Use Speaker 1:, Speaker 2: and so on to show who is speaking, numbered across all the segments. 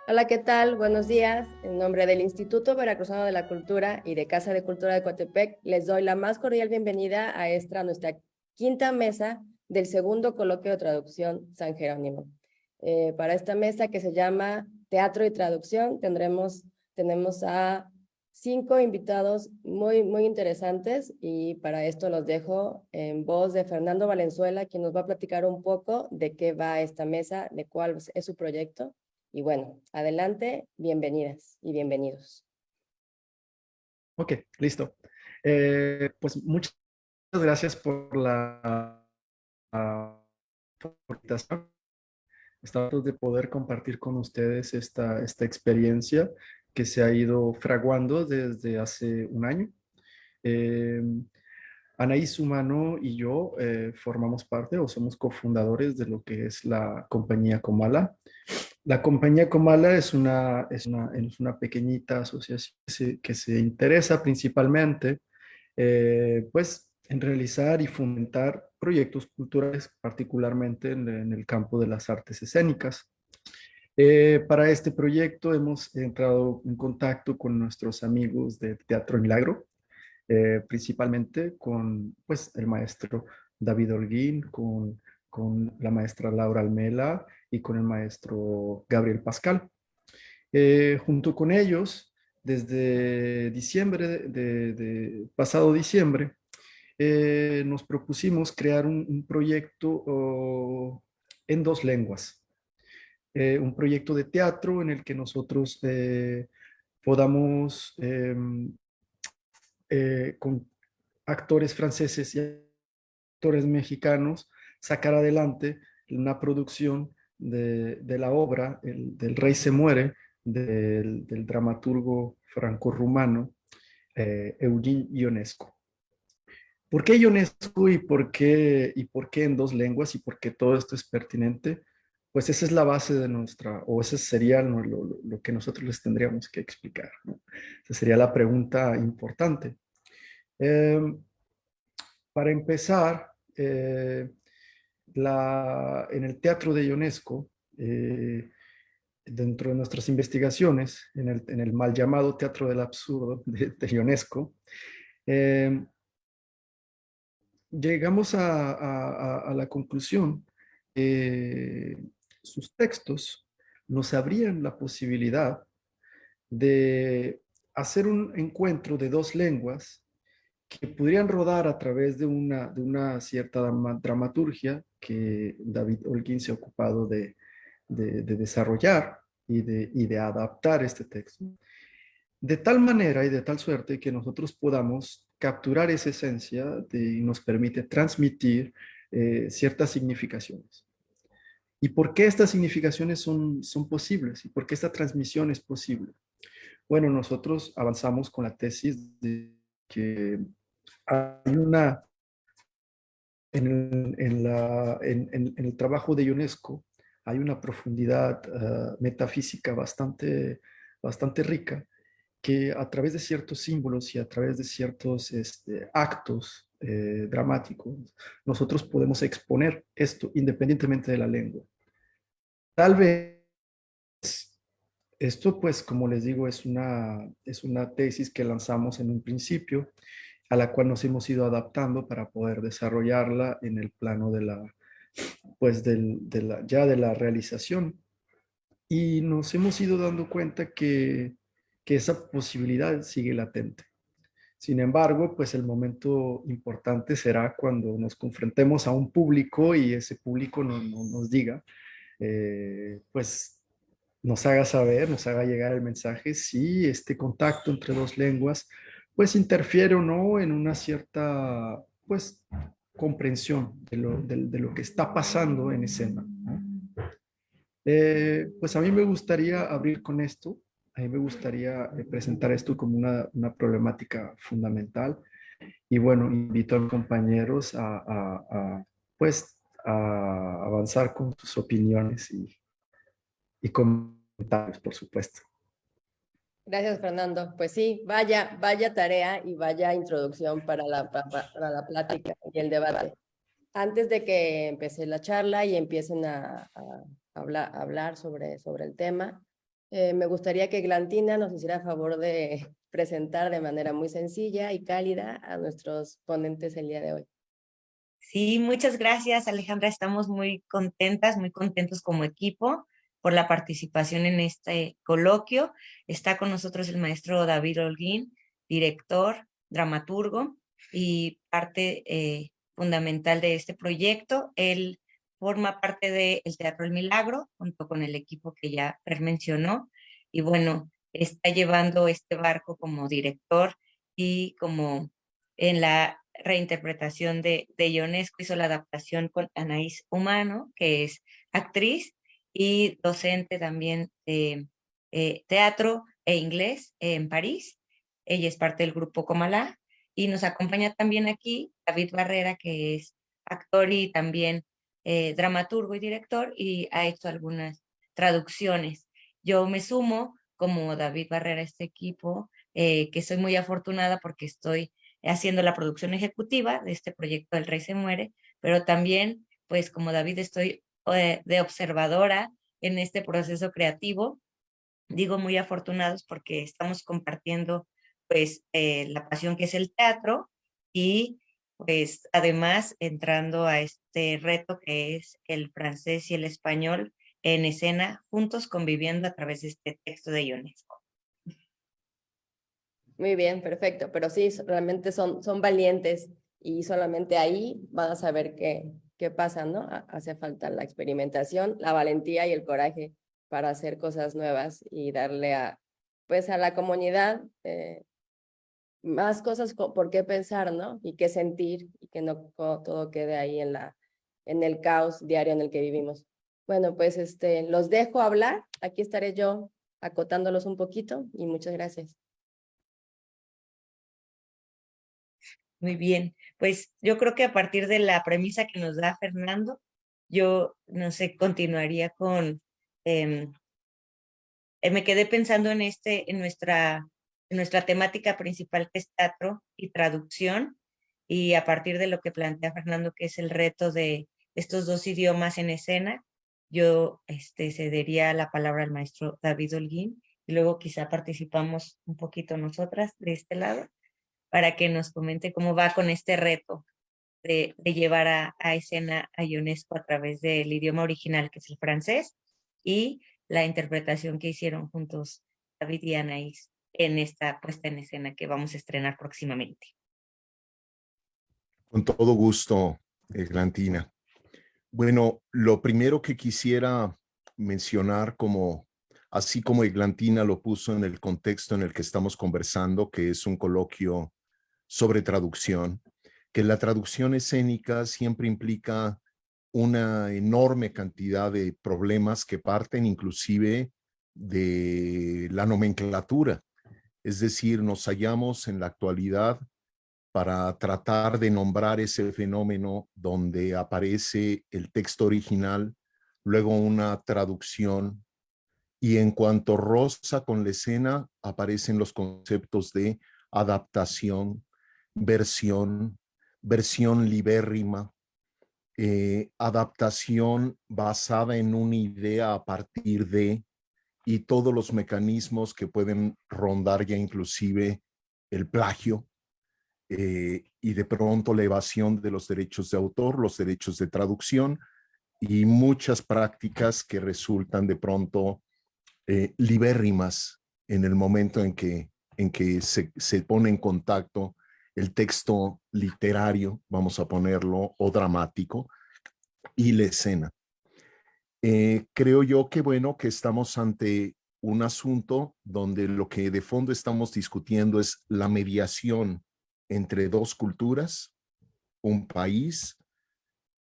Speaker 1: Hola, ¿qué tal? Buenos días. En nombre del Instituto Veracruzano de la Cultura y de Casa de Cultura de Coatepec, les doy la más cordial bienvenida a nuestra quinta mesa del segundo coloquio de traducción San Jerónimo. Para esta mesa que se llama Teatro y Traducción, tenemos a 5 invitados muy interesantes y para esto los dejo en voz de Fernando Valenzuela, quien nos va a platicar un poco de qué va esta mesa, de cuál es su proyecto. Y bueno, adelante, bienvenidas y bienvenidos.
Speaker 2: Ok, listo. Pues muchas gracias por la invitación. Estamos de poder compartir con ustedes esta experiencia que se ha ido fraguando desde hace un año. Eh, Anaís Humano y yo formamos parte o somos cofundadores de lo que es la compañía Comala. La compañía Comala es una pequeñita asociación que se interesa principalmente pues en realizar y fomentar proyectos culturales, particularmente en el campo de las artes escénicas. Para este proyecto hemos entrado en contacto con nuestros amigos de Teatro Milagro, principalmente con pues, el maestro David Holguín, con la maestra Laura Almela y con el maestro Gabriel Pascal. Junto con ellos, desde diciembre, pasado diciembre, nos propusimos crear un proyecto en dos lenguas. Un proyecto de teatro en el que nosotros podamos, con actores franceses y actores mexicanos, sacar adelante una producción de la obra del Rey se muere, del dramaturgo franco-rumano Eugene Ionesco. ¿Por qué Ionesco y por qué en dos lenguas y por qué todo esto es pertinente? Pues esa es la base de nuestra, o ese sería lo que nosotros les tendríamos que explicar, ¿no? Esa sería la pregunta importante. Eh, para empezar, en el teatro de Ionesco, dentro de nuestras investigaciones, en el mal llamado teatro del absurdo de Ionesco, eh, llegamos a la conclusión que sus textos nos abrían la posibilidad de hacer un encuentro de dos lenguas que podrían rodar a través de una cierta dramaturgia que David Holguín se ha ocupado de desarrollar y de adaptar este texto, de tal manera y de tal suerte que nosotros podamos capturar esa esencia y nos permite transmitir ciertas significaciones. ¿Y por qué estas significaciones son posibles? ¿Y por qué esta transmisión es posible? Bueno, nosotros avanzamos con la tesis de que hay en el trabajo de Ionesco, hay una profundidad metafísica bastante rica que a través de ciertos símbolos y a través de ciertos actos dramáticos, nosotros podemos exponer esto independientemente de la lengua. Tal vez esto, pues, como les digo, es una tesis que lanzamos en un principio, a la cual nos hemos ido adaptando para poder desarrollarla en el plano pues, ya de la realización. Y nos hemos ido dando cuenta que esa posibilidad sigue latente. Sin embargo, pues el momento importante será cuando nos confrontemos a un público y ese público nos diga, pues nos haga saber, nos haga llegar el mensaje si este contacto entre dos lenguas pues interfiere o no en una cierta pues comprensión de lo que está pasando en escena, ¿no? Pues a mí me gustaría abrir con esto, a mí me gustaría presentar esto como una problemática fundamental y bueno, invito a mis compañeros pues, a avanzar con sus opiniones y comentarios, por supuesto.
Speaker 1: Gracias, Fernando. Pues sí, vaya tarea y vaya introducción para la plática y el debate. Antes de que empiece la charla y empiecen a hablar sobre el tema, Me gustaría que Glantina nos hiciera favor de presentar de manera muy sencilla y cálida a nuestros ponentes el día de hoy.
Speaker 3: Sí, muchas gracias, Alejandra. Estamos muy contentas, muy contentos como equipo por la participación en este coloquio. Está con nosotros el maestro David Holguín, director, dramaturgo y parte fundamental de este proyecto. Él forma parte del Teatro El Milagro, junto con el equipo que ya Fer mencionó. Y bueno, está llevando este barco como director y como en la reinterpretación de Ionesco, hizo la adaptación con Anaís Humano, que es actriz y docente también de teatro e inglés en París. Ella es parte del grupo Comalá y nos acompaña también aquí David Barrera, que es actor y también dramaturgo y director y ha hecho algunas traducciones. Yo me sumo como David Barrera a este equipo, que soy muy afortunada porque estoy haciendo la producción ejecutiva de este proyecto El Rey se muere, pero también, pues como David, estoy de observadora en este proceso creativo. Digo muy afortunados porque estamos compartiendo pues la pasión que es el teatro y pues además entrando a este reto que es el francés y el español en escena, juntos conviviendo a través de este texto de Ionesco.
Speaker 1: Muy bien, perfecto, pero sí, realmente son valientes y solamente ahí van a saber qué pasa, ¿no? Hace falta la experimentación, la valentía y el coraje para hacer cosas nuevas y darle pues a la comunidad más cosas por qué pensar, ¿no? Y qué sentir y que no todo quede ahí en el caos diario en el que vivimos. Bueno, pues los dejo hablar, aquí estaré yo acotándolos un poquito y muchas gracias.
Speaker 3: Muy bien, pues yo creo que a partir de la premisa que nos da Fernando, yo, no sé, continuaría con, me quedé pensando en nuestra temática principal que es teatro y traducción, y a partir de lo que plantea Fernando, que es el reto de estos dos idiomas en escena, yo cedería la palabra al maestro David Holguín, y luego quizá participamos un poquito nosotras de este lado para que nos comente cómo va con este reto de llevar a escena a Ionesco a través del idioma original, que es el francés, y la interpretación que hicieron juntos David y Anaís en esta puesta en escena que vamos a estrenar próximamente.
Speaker 4: Con todo gusto, Glantina. Bueno, lo primero que quisiera mencionar, así como Eglantina lo puso en el contexto en el que estamos conversando, que es un coloquio sobre traducción, que la traducción escénica siempre implica una enorme cantidad de problemas que parten inclusive de la nomenclatura. Es decir, nos hallamos en la actualidad para tratar de nombrar ese fenómeno donde aparece el texto original, luego una traducción, y en cuanto roza con la escena, aparecen los conceptos de adaptación, versión, versión libérrima, adaptación basada en una idea a partir de, y todos los mecanismos que pueden rondar ya inclusive el plagio, y de pronto la evasión de los derechos de autor, los derechos de traducción y muchas prácticas que resultan de pronto libérrimas en el momento en que se pone en contacto el texto literario, vamos a ponerlo, o dramático, y la escena. Creo yo que bueno, que estamos ante un asunto donde lo que de fondo estamos discutiendo es la mediación entre dos culturas, un país,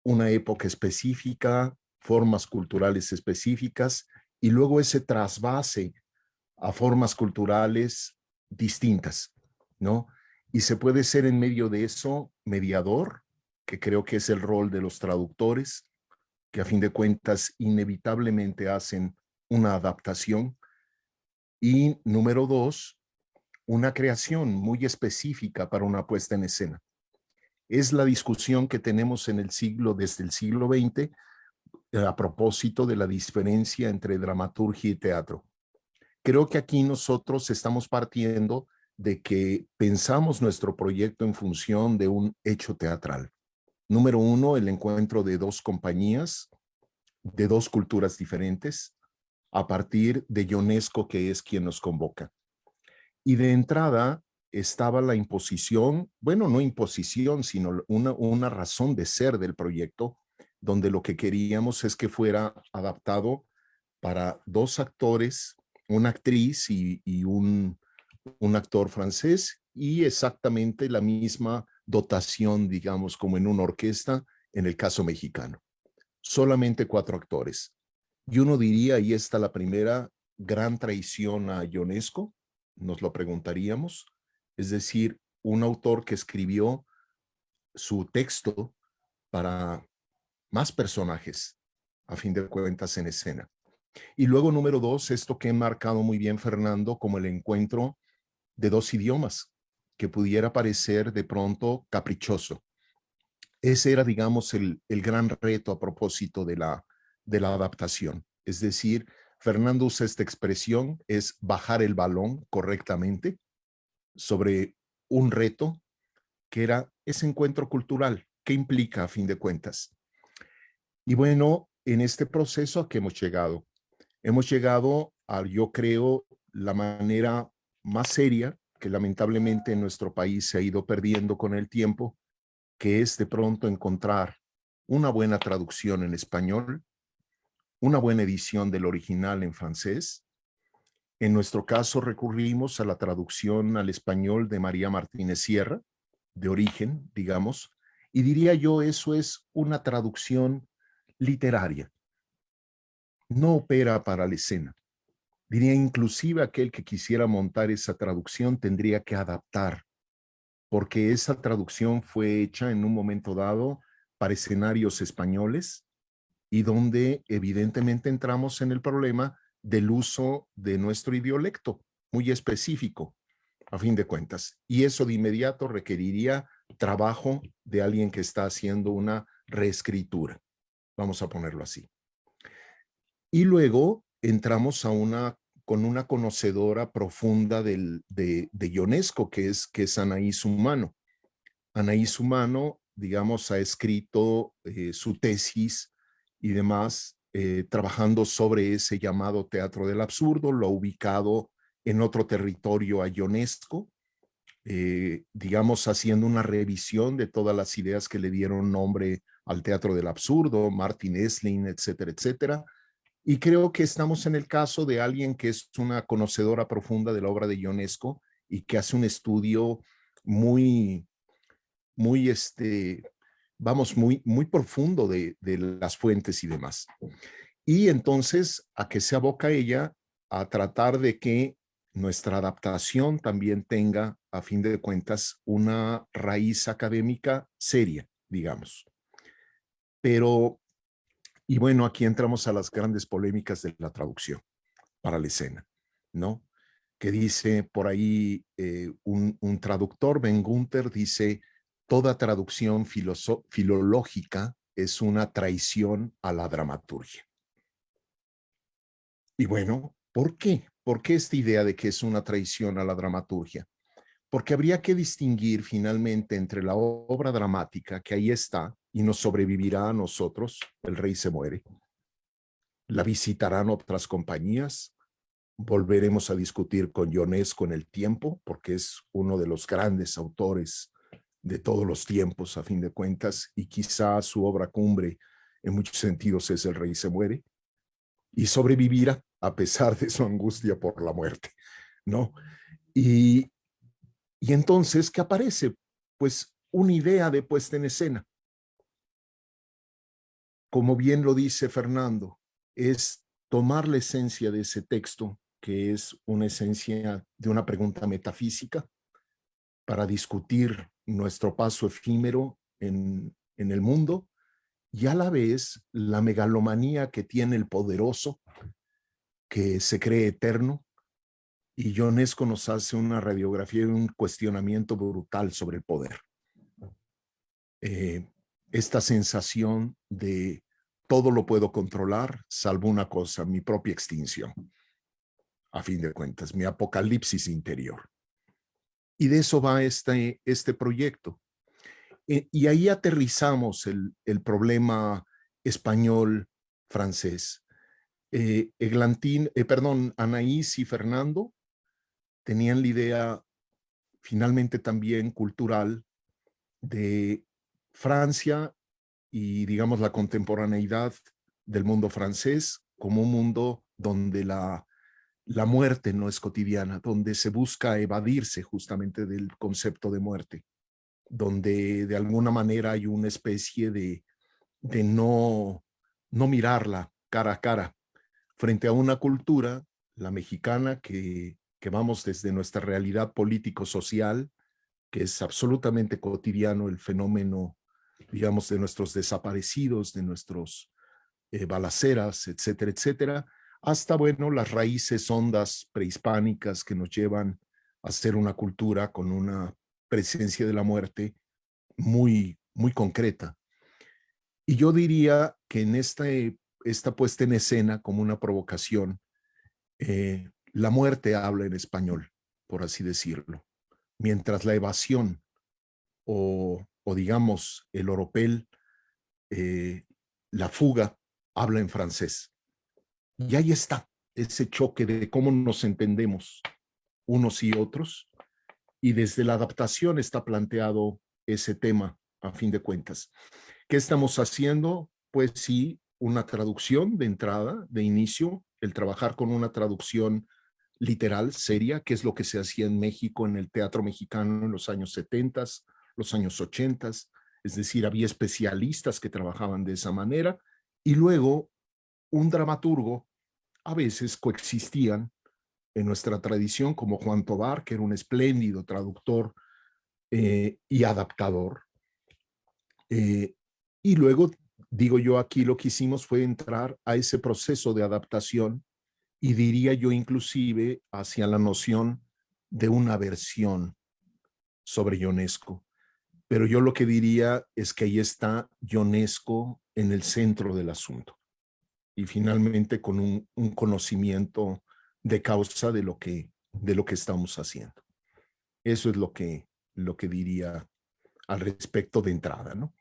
Speaker 4: una época específica, formas culturales específicas, y luego ese trasvase a formas culturales distintas, ¿no? Y se puede ser en medio de eso mediador, que creo que es el rol de los traductores, que a fin de cuentas inevitablemente hacen una adaptación. Y número dos, una creación muy específica para una puesta en escena. Es la discusión que tenemos desde el siglo XX, a propósito de la diferencia entre dramaturgia y teatro. creo que aquí nosotros estamos partiendo de que pensamos nuestro proyecto en función de un hecho teatral. Número uno, el encuentro de dos compañías, de dos culturas diferentes, a partir de Ionesco, que es quien nos convoca. Y de entrada estaba la imposición, bueno, no imposición, sino una razón de ser del proyecto, donde lo que queríamos es que fuera adaptado para dos actores, una actriz y un actor francés, y exactamente la misma dotación, digamos, como en una orquesta, en el caso mexicano. Solamente 4 actores. Y uno diría, ahí está la primera gran traición a Ionesco, nos lo preguntaríamos, es decir, un autor que escribió su texto para más personajes, a fin de cuentas, en escena. Y luego, número 2, esto que he marcado muy bien, Fernando, como el encuentro de dos idiomas, que pudiera parecer de pronto caprichoso. Ese era, digamos, el gran reto a propósito de la adaptación. Es decir, Fernando usa esta expresión, es bajar el balón correctamente sobre un reto que era ese encuentro cultural. ¿Qué implica a fin de cuentas? Y bueno, en este proceso a que hemos llegado. Hemos llegado a, yo creo, la manera más seria que lamentablemente en nuestro país se ha ido perdiendo con el tiempo, que es de pronto encontrar una buena traducción en español, una buena edición del original en francés. En nuestro caso recurrimos a la traducción al español de María Martínez Sierra, de origen, digamos, y diría yo eso es una traducción literaria. No opera para la escena. Diría inclusive aquel que quisiera montar esa traducción tendría que adaptar, porque esa traducción fue hecha en un momento dado para escenarios españoles y donde evidentemente entramos en el problema del uso de nuestro idiolecto, muy específico, a fin de cuentas. Y eso de inmediato requeriría trabajo de alguien que está haciendo una reescritura, vamos a ponerlo así. Y luego entramos con una conocedora profunda de Ionesco, que es Anaís Humano. Anaís Humano, digamos, ha escrito su tesis y demás, trabajando sobre ese llamado teatro del absurdo, lo ha ubicado en otro territorio a Ionesco, digamos, haciendo una revisión de todas las ideas que le dieron nombre al teatro del absurdo, Martin Esslin, etcétera, etcétera. Y creo que estamos en el caso de alguien que es una conocedora profunda de la obra de Ionesco y que hace un estudio muy, muy, vamos, muy profundo de las fuentes y demás. Y entonces, ¿a qué se aboca ella? A tratar de que nuestra adaptación también tenga, a fin de cuentas, una raíz académica seria, digamos. Pero, y bueno, aquí entramos a las grandes polémicas de la traducción para la escena, ¿no? Que dice por ahí un traductor, Ben Gunther, dice, toda traducción filológica es una traición a la dramaturgia. Y bueno, ¿por qué? ¿Por qué esta idea de que es una traición a la dramaturgia? Porque habría que distinguir finalmente entre la obra dramática, que ahí está, y nos sobrevivirá a nosotros, El Rey se muere, la visitarán otras compañías, volveremos a discutir con Ionesco en el tiempo, porque es uno de los grandes autores de todos los tiempos, a fin de cuentas, y quizá su obra cumbre en muchos sentidos es El Rey se muere, y sobrevivirá a pesar de su angustia por la muerte, ¿no? Y entonces, ¿qué aparece? Pues una idea de puesta en escena. Como bien lo dice Fernando, es tomar la esencia de ese texto, que es una esencia de una pregunta metafísica, para discutir nuestro paso efímero en el mundo, y a la vez la megalomanía que tiene el poderoso, que se cree eterno, y Ionesco nos hace una radiografía y un cuestionamiento brutal sobre el poder. Esta sensación de todo lo puedo controlar, salvo una cosa, mi propia extinción. a fin de cuentas, mi apocalipsis interior. Y de eso va este proyecto. Y ahí aterrizamos el problema español-francés. Anaís y Fernando tenían la idea finalmente también cultural de Francia y, digamos, la contemporaneidad del mundo francés como un mundo donde la muerte no es cotidiana, donde se busca evadirse justamente del concepto de muerte, donde de alguna manera hay una especie de no mirarla cara a cara frente a una cultura, la mexicana, que vamos desde nuestra realidad político-social, que es absolutamente cotidiano el fenómeno, digamos, de nuestros desaparecidos, de nuestros balaceras, etcétera, etcétera, hasta, bueno, las raíces hondas prehispánicas que nos llevan a ser una cultura con una presencia de la muerte muy, muy concreta. Y yo diría que en esta puesta en escena como una provocación, la muerte habla en español, por así decirlo, mientras la evasión o digamos el oropel, la fuga, habla en francés. Y ahí está ese choque de cómo nos entendemos unos y otros, y desde la adaptación está planteado ese tema a fin de cuentas. ¿Qué estamos haciendo? Pues sí, una traducción de entrada, de inicio, el trabajar con una traducción literal, seria, que es lo que se hacía en México, en el teatro mexicano en los años 70, los años 80, es decir, había especialistas que trabajaban de esa manera, y luego un dramaturgo, a veces coexistían en nuestra tradición, como Juan Tobar, que era un espléndido traductor y adaptador. Y luego, digo yo, aquí lo que hicimos fue entrar a ese proceso de adaptación y diría yo inclusive hacia la noción de una versión sobre Ionesco. Pero yo lo que diría es que ahí está Ionesco en el centro del asunto y finalmente con un conocimiento de causa de lo que estamos haciendo. Eso es lo que diría al respecto de entrada, ¿no?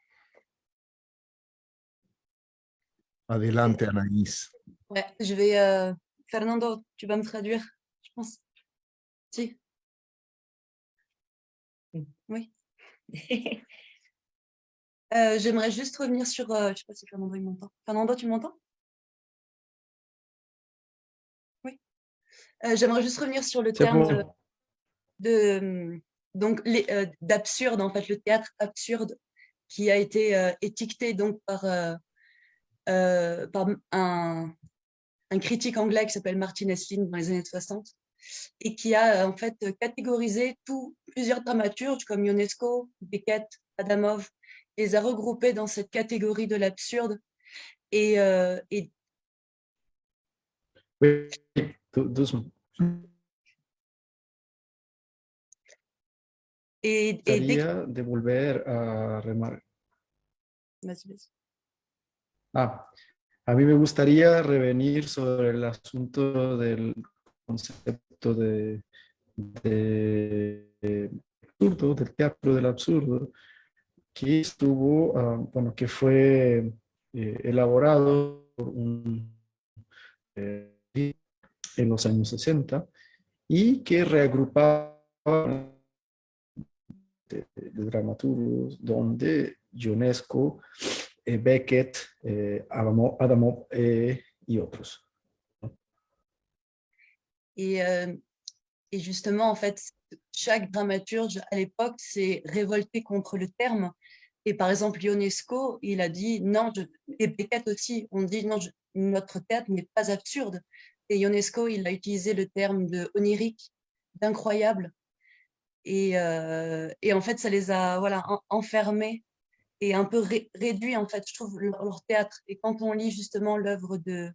Speaker 4: Adelante, Anaïs.
Speaker 5: Ouais, je vais. Fernando, tu vas me traduire, je pense. Si. Oui. J'aimerais juste revenir sur. Je sais pas si Fernando il m'entend. Fernando, tu m'entends? Oui. J'aimerais juste revenir sur le
Speaker 2: C'est
Speaker 5: terme
Speaker 2: bon.
Speaker 5: donc d'absurde, en fait, le théâtre absurde qui a été étiqueté donc par un critique anglais qui s'appelle Martin Esslin dans les années 60 et qui a en fait catégorisé plusieurs dramaturges comme Ionesco, Beckett, Adamov, les a regroupés dans cette catégorie de l'absurde et
Speaker 2: Oui, doucement. Gustaría de volver a remarcar. A mí me gustaría revenir sobre el asunto del concepto de absurdo, del teatro del absurdo, que estuvo, bueno, que fue elaborado por en los años 60 y que reagrupaba de dramaturgos donde Ionesco, Beckett, Adamov y otros.
Speaker 5: Et justement, en fait, chaque dramaturge à l'époque s'est révolté contre le terme. Et par exemple, Ionesco, il a dit non, et Beckett aussi, on dit non, notre théâtre n'est pas absurde. Et Ionesco, il a utilisé le terme de onirique, d'incroyable. Et en fait, ça les a voilà, enfermés et un peu réduits, en fait, je trouve, leur théâtre. Et quand on lit justement l'œuvre de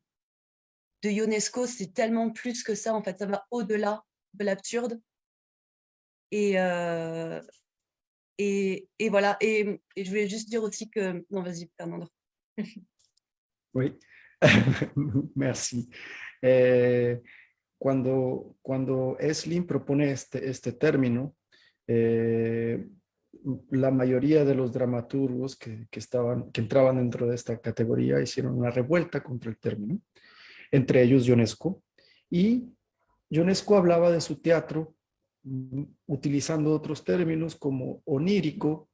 Speaker 5: Ionesco, c'est tellement plus que ça, en fait, ça va au-delà de l'absurde. Et voilà. Et je voulais juste dire aussi que... Non, vas-y, Fernando.
Speaker 2: Oui, merci. cuando Esslin propone este término, la mayoría de los dramaturgos que entraban dentro de esta categoría hicieron una revuelta contra el término, entre ellos Ionesco, y Ionesco hablaba de su teatro utilizando otros términos como onírico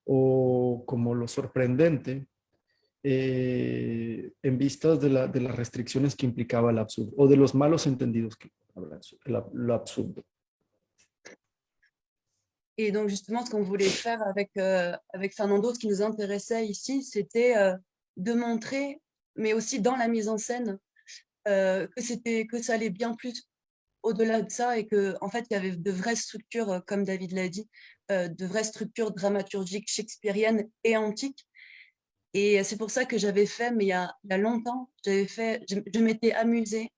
Speaker 2: o como lo sorprendente, en vistas de las restricciones que implicaba el absurdo o de los malos entendidos que habla lo absurdo.
Speaker 5: Et donc, justement, ce qu'on voulait faire avec Fernando, ce qui nous intéressait ici, c'était de montrer, mais aussi dans la mise en scène, que ça allait bien plus au-delà de ça et que, en fait, il y avait de vraies structures, comme David l'a dit, de vraies structures dramaturgiques shakespeariennes et antiques. Et c'est pour ça que j'avais fait, mais il y a longtemps, je m'étais amusée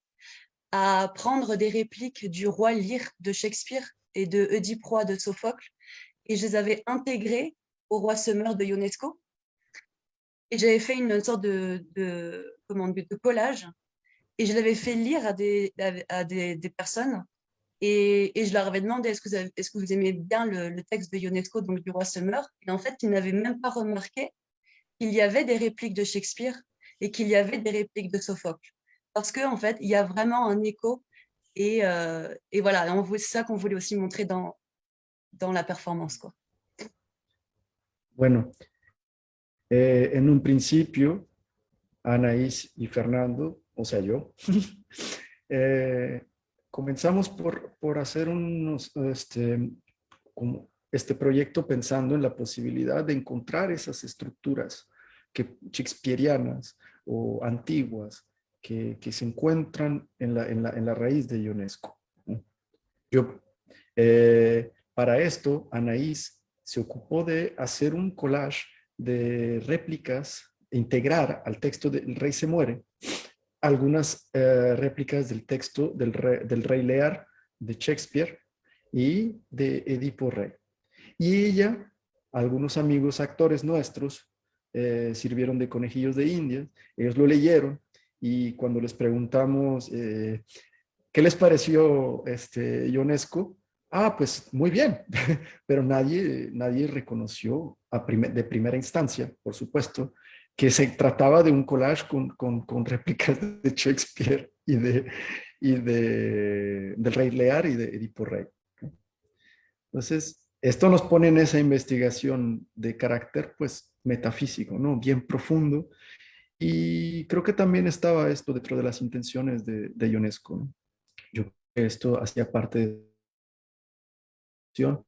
Speaker 5: à prendre des répliques du roi Lear de Shakespeare et de Oedipe Roi de Sophocle, et je les avais intégrées au roi Summer de Ionesco. Et j'avais fait une sorte de collage, et je l'avais fait lire à des personnes, et je leur avais demandé est-ce que vous aimez bien le texte de Ionesco, donc du roi Summer, et en fait, ils n'avaient même pas remarqué qu'il y avait des répliques de Shakespeare et qu'il y avait des répliques de Sophocle. Parce qu'en fait, il y a vraiment un écho. Et voilà, c'est ça qu'on voulait aussi montrer dans la performance, quoi.
Speaker 2: Bueno, en un principio, Anaís y Fernando, o sea, yo, comenzamos por hacer este proyecto pensando en la posibilidad de encontrar esas estructuras shakespearianas o antiguas que se encuentran en la raíz de Ionesco. Para esto, Anaís se ocupó de hacer un collage de réplicas, integrar al texto de El Rey se muere, algunas réplicas del texto del Rey Lear de Shakespeare y de Edipo Rey. Y ella, algunos amigos actores nuestros, sirvieron de conejillos de Indias, ellos lo leyeron y cuando les preguntamos ¿qué les pareció Ionesco? Ah, pues muy bien, pero nadie reconoció de primera instancia, por supuesto, que se trataba de un collage con réplicas de Shakespeare del Rey Lear y de Edipo Rey. Entonces, esto nos pone en esa investigación de carácter, pues, metafísico, ¿no? Bien profundo. Y creo que también estaba esto dentro de las intenciones de Ionesco, ¿no? Yo creo que esto hacía parte de la acción,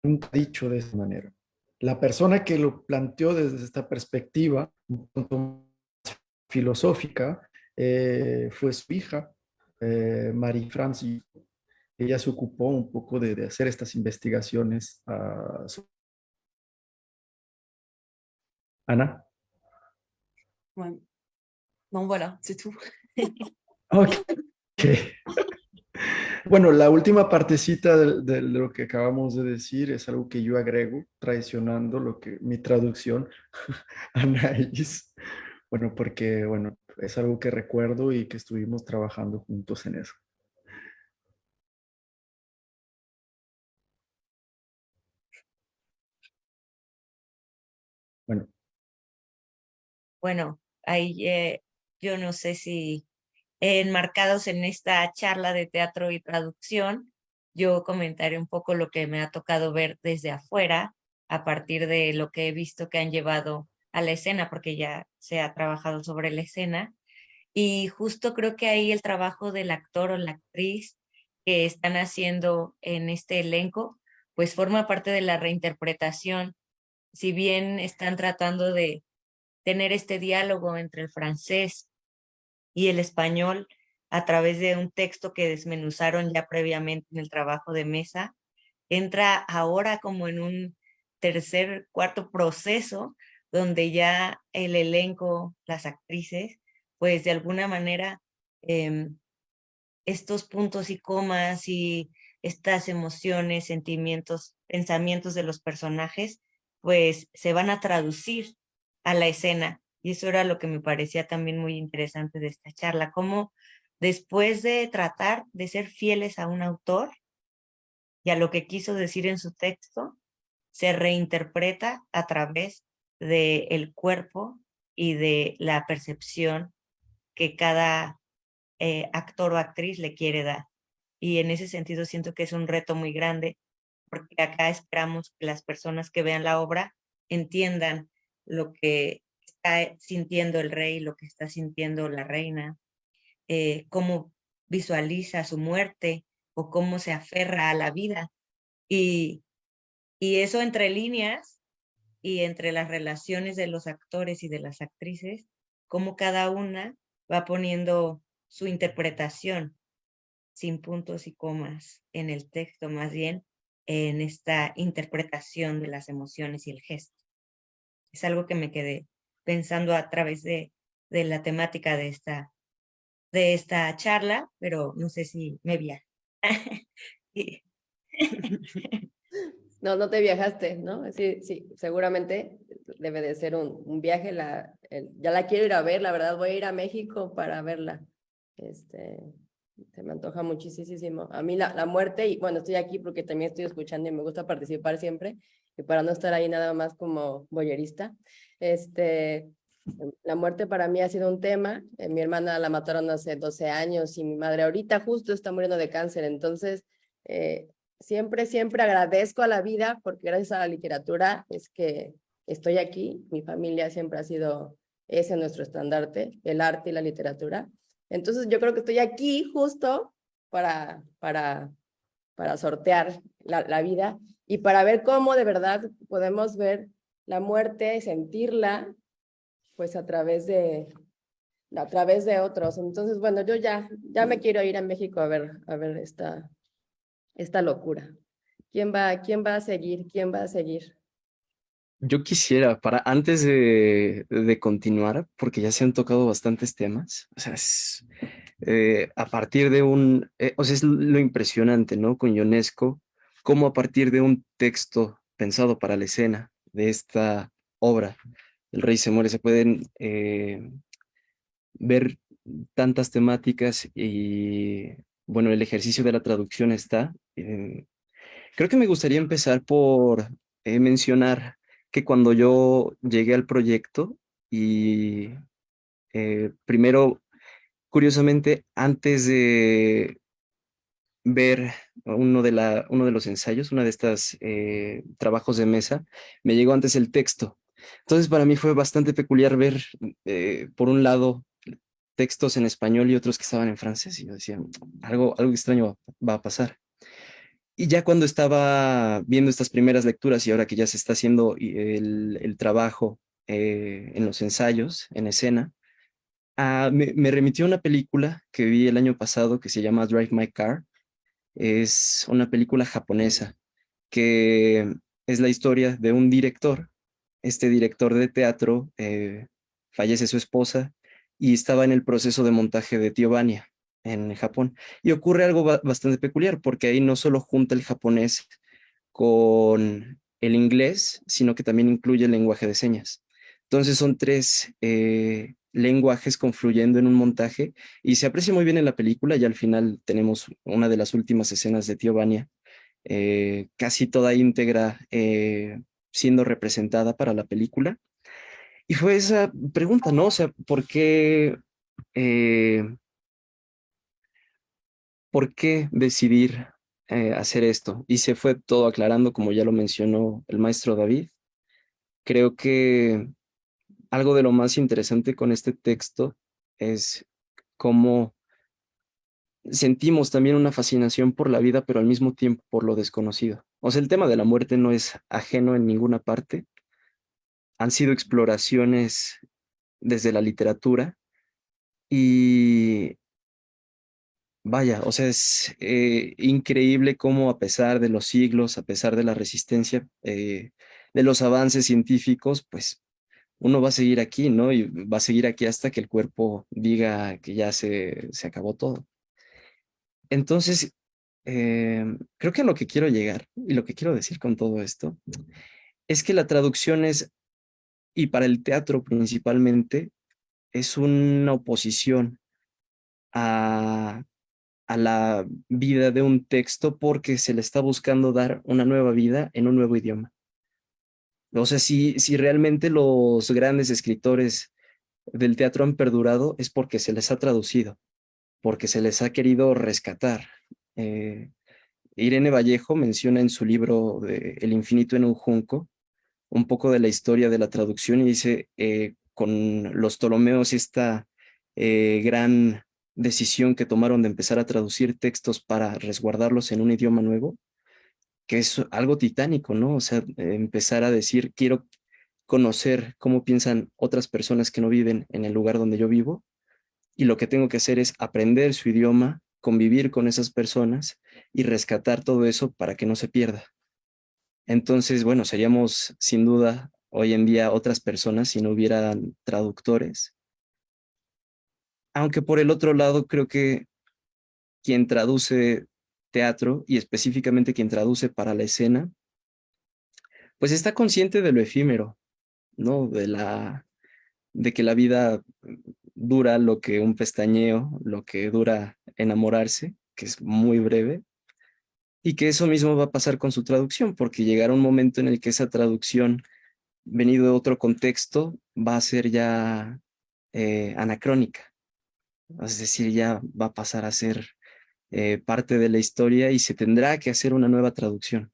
Speaker 2: nunca dicho de esa manera. La persona que lo planteó desde esta perspectiva, un tanto más filosófica, fue su hija, Marie Francis. Ella se ocupó un poco de hacer estas investigaciones. Ana.
Speaker 5: Ouais. Bon, voilà, c'est tout.
Speaker 2: Ok. Bueno, la última partecita de lo que acabamos de decir es algo que yo agrego, traicionando mi traducción, Anaís. Bueno, porque bueno, es algo que recuerdo y que estuvimos trabajando juntos en eso. Bueno.
Speaker 3: Bueno, ahí yo no sé si enmarcados en esta charla de teatro y traducción, yo comentaré un poco lo que me ha tocado ver desde afuera, a partir de lo que he visto que han llevado a la escena, porque ya se ha trabajado sobre la escena. Y justo creo que ahí el trabajo del actor o la actriz que están haciendo en este elenco, pues forma parte de la reinterpretación. Si bien están tratando de tener este diálogo entre el francés y el español a través de un texto que desmenuzaron ya previamente en el trabajo de mesa, entra ahora como en un tercer, cuarto proceso donde ya el elenco, las actrices, pues de alguna manera estos puntos y comas y estas emociones, sentimientos, pensamientos de los personajes, pues se van a traducir a la escena. Y eso era lo que me parecía también muy interesante de esta charla, cómo después de tratar de ser fieles a un autor y a lo que quiso decir en su texto, se reinterpreta a través del cuerpo y de la percepción que cada actor o actriz le quiere dar. Y en ese sentido siento que es un reto muy grande, porque acá esperamos que las personas que vean la obra entiendan lo que está sintiendo el rey, lo que está sintiendo la reina, cómo visualiza su muerte o cómo se aferra a la vida. Y, y eso entre líneas y entre las relaciones de los actores y de las actrices, cómo cada una va poniendo su interpretación sin puntos y comas en el texto, más bien en esta interpretación de las emociones y el gesto. Es algo que me quedé pensando a través de la temática de esta charla, pero no sé si me viaja.
Speaker 1: No, no te viajaste, ¿no? Sí, sí, seguramente debe de ser un viaje. Ya la quiero ir a ver, la verdad, voy a ir a México para verla. Se me antoja muchísimo. A mí la muerte, y bueno, estoy aquí porque también estoy escuchando y me gusta participar siempre, y para no estar ahí nada más como boyerista. La muerte para mí ha sido un tema. Mi hermana la mataron hace 12 años y mi madre ahorita justo está muriendo de cáncer. Entonces, siempre agradezco a la vida porque gracias a la literatura es que estoy aquí. Mi familia siempre ha sido ese nuestro estandarte, el arte y la literatura. Entonces yo creo que estoy aquí justo para sortear la vida y para ver cómo de verdad podemos ver la muerte, sentirla, pues a través de otros. Entonces, bueno, yo ya me quiero ir a México a ver esta locura. ¿Quién va a seguir? ¿Quién va a seguir?
Speaker 6: Yo quisiera, antes de continuar, porque ya se han tocado bastantes temas, o sea, a partir de o sea, es lo impresionante, ¿no? Con Ionesco, cómo a partir de un texto pensado para la escena de esta obra, El Rey se muere, se pueden ver tantas temáticas y, bueno, el ejercicio de la traducción está. Creo que me gustaría empezar por mencionar que cuando yo llegué al proyecto y primero, curiosamente, antes de ver uno de los ensayos, una de estas trabajos de mesa, me llegó antes el texto. Entonces, para mí fue bastante peculiar ver, por un lado, textos en español y otros que estaban en francés. Y yo decía, algo extraño va a pasar. Y ya cuando estaba viendo estas primeras lecturas y ahora que ya se está haciendo el trabajo en los ensayos, en escena, me remitió a una película que vi el año pasado que se llama Drive My Car. Es una película japonesa que es la historia de un director. Este director de teatro fallece su esposa y estaba en el proceso de montaje de Tío Vania en Japón. Y ocurre algo bastante peculiar porque ahí no solo junta el japonés con el inglés, sino que también incluye el lenguaje de señas. Entonces son tres lenguajes confluyendo en un montaje y se aprecia muy bien en la película. Y al final tenemos una de las últimas escenas de Tío Vania, casi toda íntegra, siendo representada para la película. Y fue esa pregunta, ¿no? O sea, eh, ¿por qué decidir hacer esto? Y se fue todo aclarando, como ya lo mencionó el maestro David. Creo que algo de lo más interesante con este texto es cómo sentimos también una fascinación por la vida, pero al mismo tiempo por lo desconocido. O sea, el tema de la muerte no es ajeno en ninguna parte. Han sido exploraciones desde la literatura y vaya, o sea, es increíble cómo a pesar de los siglos, a pesar de la resistencia, de los avances científicos, pues uno va a seguir aquí, ¿no? Y va a seguir aquí hasta que el cuerpo diga que ya se acabó todo. Entonces, creo que a lo que quiero llegar y lo que quiero decir con todo esto es que la traducción es, y para el teatro principalmente, es una oposición a la vida de un texto porque se le está buscando dar una nueva vida en un nuevo idioma. O sea, si realmente los grandes escritores del teatro han perdurado es porque se les ha traducido, porque se les ha querido rescatar. Eh, Irene Vallejo menciona en su libro de El infinito en un junco un poco de la historia de la traducción y dice, con los Ptolomeos y esta gran decisión que tomaron de empezar a traducir textos para resguardarlos en un idioma nuevo, que es algo titánico, ¿no? O sea, empezar a decir, quiero conocer cómo piensan otras personas que no viven en el lugar donde yo vivo y lo que tengo que hacer es aprender su idioma, convivir con esas personas y rescatar todo eso para que no se pierda. Entonces, bueno, seríamos sin duda hoy en día otras personas si no hubieran traductores. Aunque por el otro lado, creo que quien traduce teatro y específicamente quien traduce para la escena, pues está consciente de lo efímero, ¿no? De que la vida dura lo que un pestañeo, lo que dura enamorarse, que es muy breve, y que eso mismo va a pasar con su traducción, porque llegará un momento en el que esa traducción, venido de otro contexto, va a ser ya anacrónica, es decir, ya va a pasar a ser parte de la historia y se tendrá que hacer una nueva traducción.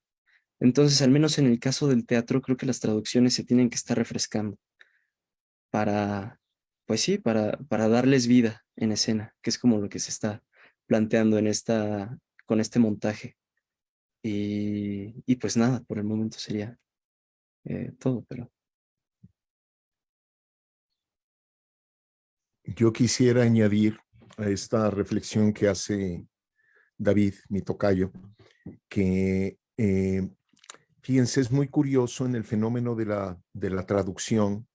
Speaker 6: Entonces, al menos en el caso del teatro, creo que las traducciones se tienen que estar refrescando para, pues sí, para darles vida en escena, que es como lo que se está planteando con este montaje. Y pues nada, por el momento sería todo, pero
Speaker 4: Yo quisiera añadir a esta reflexión que hace David, mi tocayo, que fíjense, es muy curioso en el fenómeno de la traducción,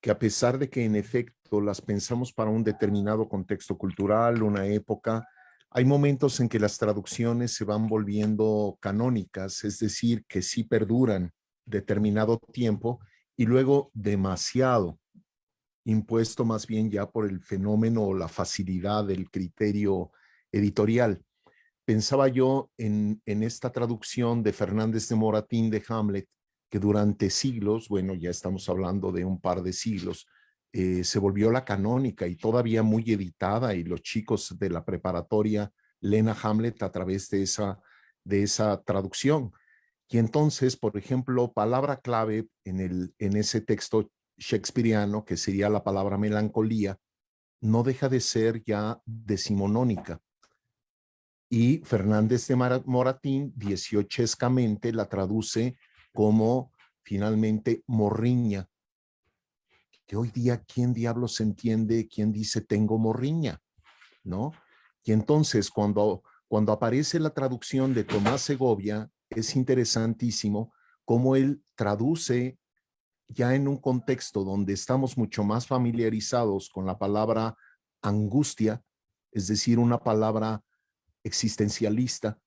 Speaker 4: que a pesar de que en efecto las pensamos para un determinado contexto cultural, una época, hay momentos en que las traducciones se van volviendo canónicas, es decir, que sí perduran determinado tiempo y luego demasiado, impuesto más bien ya por el fenómeno o la facilidad del criterio editorial. Pensaba yo en esta traducción de Fernández de Moratín de Hamlet, que durante siglos, bueno, ya estamos hablando de un par de siglos, se volvió la canónica y todavía muy editada, y los chicos de la preparatoria leen a Hamlet a través de esa traducción. Y entonces, por ejemplo, palabra clave en ese texto shakespeariano, que sería la palabra melancolía, no deja de ser ya decimonónica. Y Fernández de Moratín, 18escamente, la traduce como finalmente morriña. Que hoy día, ¿quién diablos entiende quién dice tengo morriña? ¿No? Y entonces, cuando aparece la traducción de Tomás Segovia, es interesantísimo cómo él traduce ya en un contexto donde estamos mucho más familiarizados con la palabra angustia, es decir, una palabra existencialista,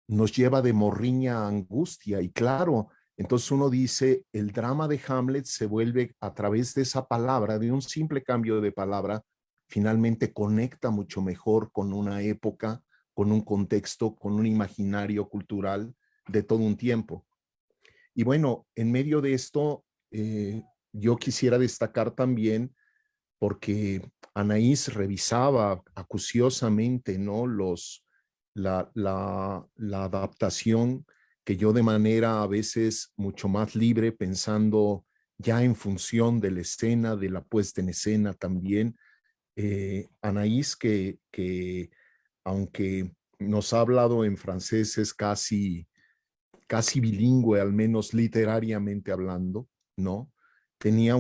Speaker 4: nos lleva de morriña a angustia. Y claro, entonces uno dice, el drama de Hamlet se vuelve a través de esa palabra, de un simple cambio de palabra, finalmente conecta mucho mejor con una época, con un contexto, con un imaginario cultural de todo un tiempo. Y bueno, en medio de esto, yo quisiera destacar también, porque Anaís revisaba acuciosamente, ¿no? La adaptación, que yo de manera a veces mucho más libre, pensando ya en función de la escena, de la puesta en escena también. Anaís, que aunque nos ha hablado en francés, es casi bilingüe, al menos literariamente hablando, ¿no? Tenía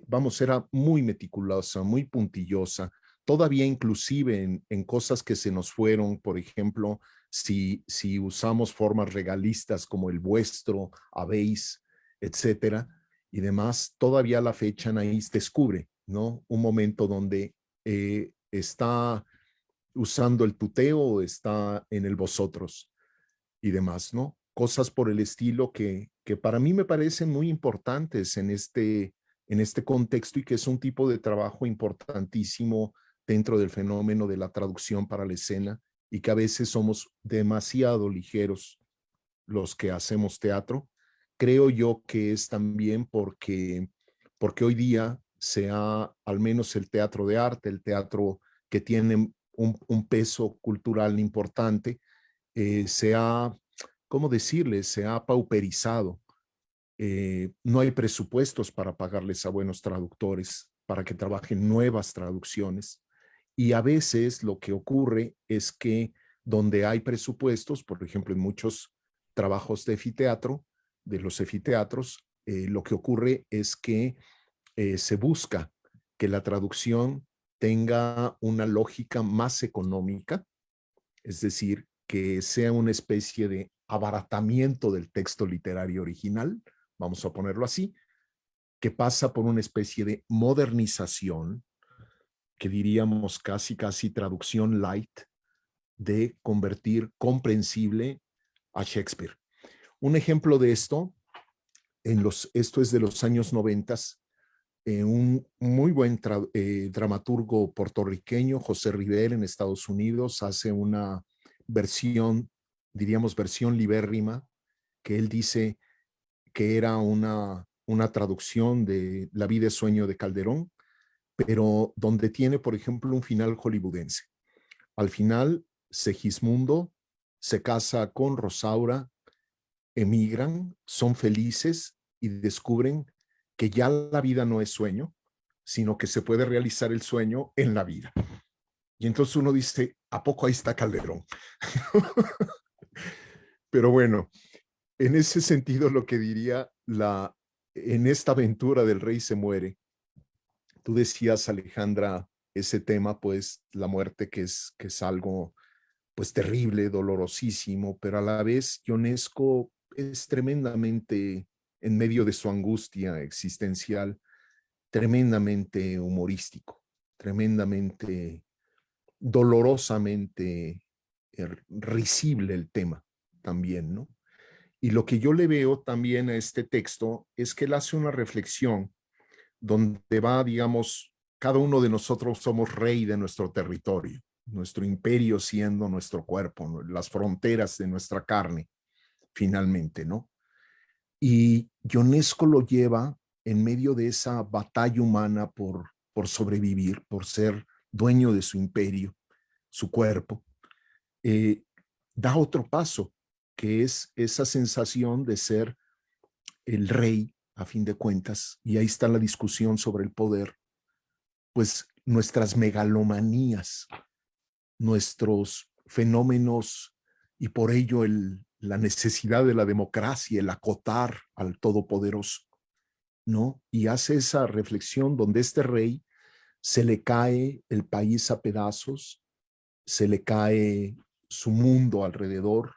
Speaker 4: vamos, era muy meticulosa, muy puntillosa, todavía inclusive en cosas que se nos fueron, por ejemplo, si usamos formas regalistas como el vuestro, habéis, etcétera, y demás, todavía a la fecha Anaís descubre, ¿no? Un momento donde está usando el tuteo o está en el vosotros y demás, ¿no? Cosas por el estilo que para mí me parecen muy importantes en este contexto, y que es un tipo de trabajo importantísimo dentro del fenómeno de la traducción para la escena y que a veces somos demasiado ligeros los que hacemos teatro. Creo yo que es también porque hoy día al menos el teatro de arte, el teatro que tiene un peso cultural importante, ¿cómo decirle? Se ha pauperizado. No hay presupuestos para pagarles a buenos traductores, para que trabajen nuevas traducciones. Y a veces lo que ocurre es que donde hay presupuestos, por ejemplo, en muchos trabajos de efiteatro, de los efiteatros, lo que ocurre es que se busca que la traducción tenga una lógica más económica, es decir, que sea una especie de abaratamiento del texto literario original, vamos a ponerlo así, que pasa por una especie de modernización, que diríamos casi traducción light, de convertir comprensible a Shakespeare. Un ejemplo de esto, esto es de los años 90, un muy buen dramaturgo puertorriqueño, José Rivera, en Estados Unidos, hace una versión, diríamos versión libérrima, que él dice que era una traducción de La vida es sueño de Calderón, pero donde tiene, por ejemplo, un final hollywoodense. Al final, Segismundo se casa con Rosaura, emigran, son felices y descubren que ya la vida no es sueño, sino que se puede realizar el sueño en la vida. Y entonces uno dice, ¿a poco ahí está Calderón? Pero bueno, en ese sentido lo que diría en esta aventura del rey se muere, tú decías, Alejandra, ese tema, pues la muerte que es algo pues terrible, dolorosísimo, pero a la vez Ionesco es tremendamente, en medio de su angustia existencial, tremendamente humorístico, tremendamente dolorosamente risible el tema también, ¿no? Y lo que yo le veo también a este texto es que él hace una reflexión donde va, digamos, cada uno de nosotros somos rey de nuestro territorio, nuestro imperio siendo nuestro cuerpo, las fronteras de nuestra carne, finalmente, ¿no? Y Ionesco lo lleva en medio de esa batalla humana por sobrevivir, por ser dueño de su imperio, su cuerpo, da otro paso, que es esa sensación de ser el rey, a fin de cuentas, y ahí está la discusión sobre el poder, pues nuestras megalomanías, nuestros fenómenos y por ello la necesidad de la democracia, el acotar al todopoderoso, ¿no? Y hace esa reflexión donde este rey se le cae el país a pedazos, se le cae su mundo alrededor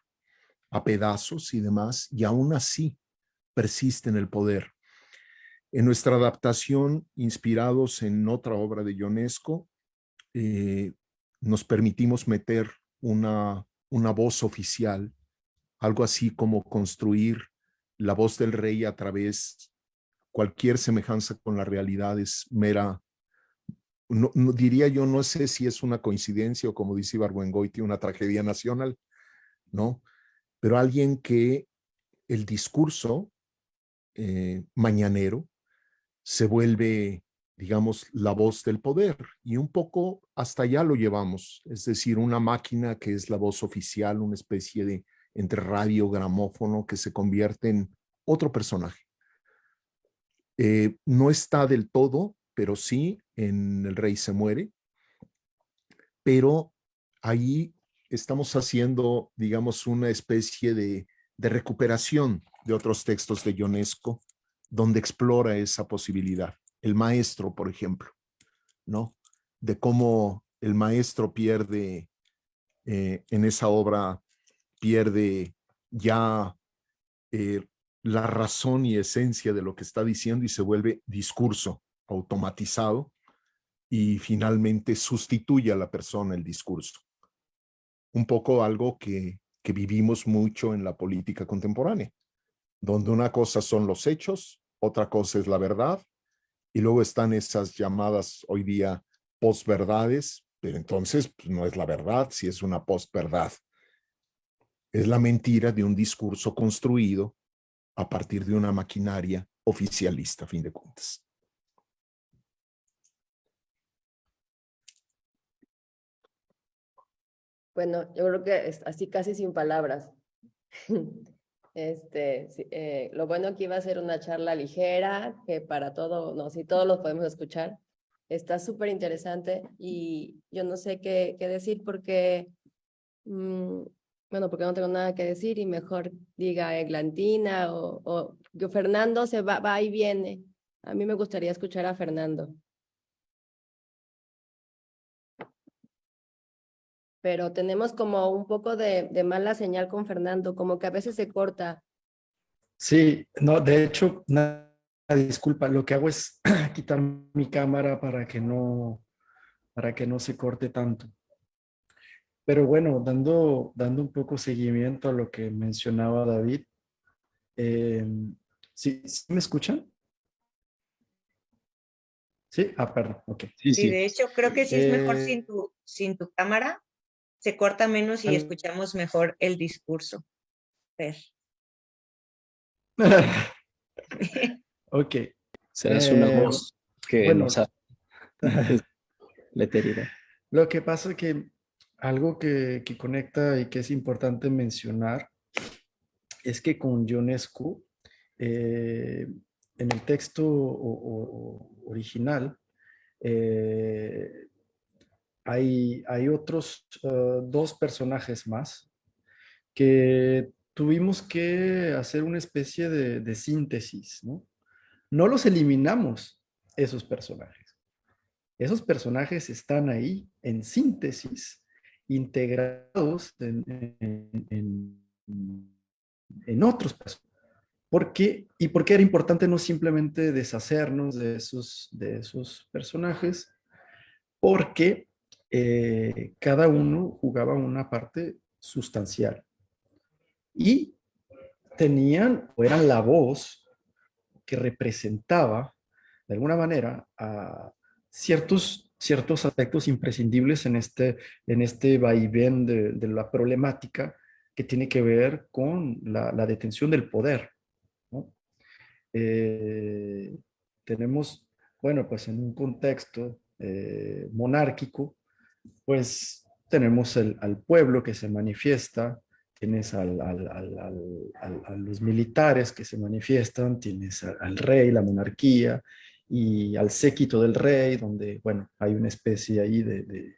Speaker 4: a pedazos y demás, y aún así persiste en el poder. En nuestra adaptación, inspirados en otra obra de Ionesco, nos permitimos meter una voz oficial, algo así como construir la voz del rey a través, cualquier semejanza con la realidad es mera, no, diría yo, no sé si es una coincidencia o como dice Ibargüengoitia, una tragedia nacional, ¿no? Pero alguien que el discurso mañanero se vuelve, digamos, la voz del poder y un poco hasta allá lo llevamos, es decir, una máquina que es la voz oficial, una especie de entre radio, gramófono que se convierte en otro personaje. No está del todo, pero sí en El Rey se muere, pero ahí estamos haciendo, digamos, una especie de recuperación de otros textos de Ionesco, donde explora esa posibilidad. El maestro, por ejemplo, ¿no? De cómo el maestro pierde, en esa obra, pierde ya la razón y esencia de lo que está diciendo y se vuelve discurso automatizado y finalmente sustituye a la persona el discurso. Un poco algo que vivimos mucho en la política contemporánea, donde una cosa son los hechos, otra cosa es la verdad, y luego están esas llamadas hoy día posverdades, pero entonces pues, no es la verdad si es una posverdad. Es la mentira de un discurso construido a partir de una maquinaria oficialista, a fin de cuentas.
Speaker 1: Bueno, yo creo que es así casi sin palabras. Sí, lo bueno que iba a ser una charla ligera, que para todo, no, si todos los podemos escuchar. Está súper interesante y yo no sé qué decir porque, bueno, porque no tengo nada que decir y mejor diga Eglantina o que Fernando se va y viene. A mí me gustaría escuchar a Fernando. Pero tenemos como un poco de mala señal con Fernando, como que a veces se corta.
Speaker 2: Sí, no, de hecho, disculpa, lo que hago es quitar mi cámara para que no se corte tanto. Pero bueno, dando un poco seguimiento a lo que mencionaba David, eh, ¿sí me escuchan? Sí, perdón, ok.
Speaker 6: Sí,
Speaker 3: Sí,
Speaker 6: sí.
Speaker 3: de hecho, creo que sí es mejor
Speaker 2: Eh,
Speaker 3: sin tu cámara. Se corta menos y
Speaker 2: al-
Speaker 3: escuchamos mejor el discurso. Fer.
Speaker 2: ok.
Speaker 6: Serás una
Speaker 2: eh,
Speaker 6: voz que no
Speaker 2: bueno,
Speaker 6: sabe la eternidad.
Speaker 2: lo que pasa es que algo que conecta y que es importante mencionar es que con Ionescu, en el texto original, eh, hay otros dos personajes más que tuvimos que hacer una especie de síntesis, ¿no? No los eliminamos, esos personajes. Esos personajes están ahí en síntesis, integrados en otros personajes. ¿Por qué era importante no simplemente deshacernos de esos personajes? Porque cada uno jugaba una parte sustancial y tenían o eran la voz que representaba de alguna manera a ciertos aspectos imprescindibles en este vaivén de la problemática que tiene que ver con la detención del poder, ¿no? Eh, tenemos, bueno, pues en un contexto monárquico, pues tenemos al pueblo que se manifiesta, tienes a los militares que se manifiestan, tienes al rey, la monarquía, y al séquito del rey, donde, bueno, hay una especie ahí de